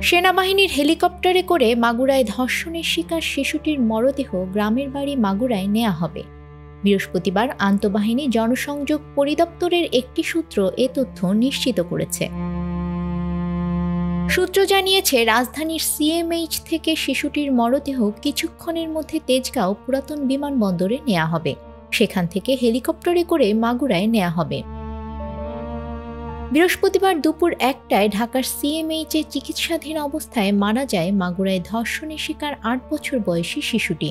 সেনাবাহিনীর হেলিকপ্টারে করে মাগুরায় ধর্ষণের শিকার শিশুটির মরদেহ গ্রামের বাড়ি মাগুরায় নেওয়া হবে। বৃহস্পতিবার আন্তঃবাহিনী জনসংযোগ পরিদপ্তরের একটি সূত্র এ তথ্য নিশ্চিত করেছে। সূত্র জানিয়েছে, রাজধানীর সিএমএইচ থেকে শিশুটির মরদেহ কিছুক্ষণের মধ্যে তেজগাঁও পুরাতন বিমানবন্দরে নেওয়া হবে। সেখান থেকে হেলিকপ্টারে করে মাগুরায় নেওয়া হবে। বৃহস্পতিবার দুপুর 1টায় ঢাকার সিএমএইচে চিকিৎসাধীন অবস্থায় মারা যায় মাগুরায় ধর্ষণের শিকার 8 বছর বয়সী শিশুটি।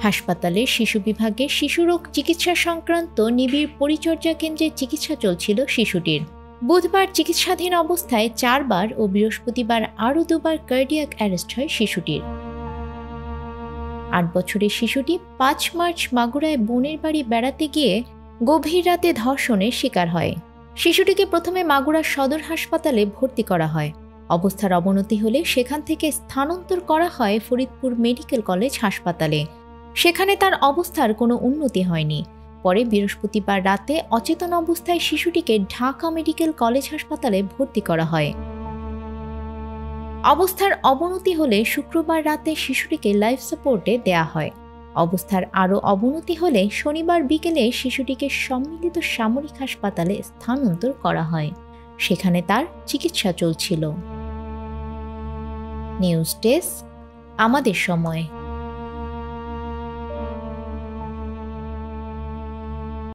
হাসপাতালের শিশু বিভাগে শিশুরোগ চিকিৎসা সংক্রান্ত নিবিড় পরিচর্যা কেন্দ্রে চিকিৎসা চলছিল শিশুটির। বুধবার চিকিৎসাধীন অবস্থায় 4 বার ও বৃহস্পতিবার আরও 2 বার কার্ডিয়াক অ্যারেস্ট হয় শিশুটির। 8 বছরের শিশুটি 5 মার্চ মাগুরায় বোনের বাড়ি বেড়াতে গিয়ে গভীর রাতে ধর্ষণের শিকার হয়। শিশুটিকে প্রথমে মাগুরা সদর হাসপাতালে ভর্তি করা হয়। অবস্থার অবনতি হলে সেখান থেকে স্থানান্তর করা হয় ফরিদপুর মেডিকেল কলেজ হাসপাতালে। সেখানে তার অবস্থার কোনো উন্নতি হয়নি। পরে বৃহস্পতিবার রাতে অচেতন অবস্থায় শিশুটিকে ঢাকা মেডিকেল কলেজ হাসপাতালে ভর্তি করা হয়। অবস্থার অবনতি হলে শুক্রবার রাতে শিশুটিকে লাইফ সাপোর্টে দেয়া হয়। অবস্থার আরও অবনতি হলে শনিবার বিকেলে শিশুটিকে সম্মিলিত সামরিক হাসপাতালে স্থানান্তর করা হয়। সেখানে তার চিকিৎসা চলছিল। নিউজ ডেস্ক, আমাদের সময়।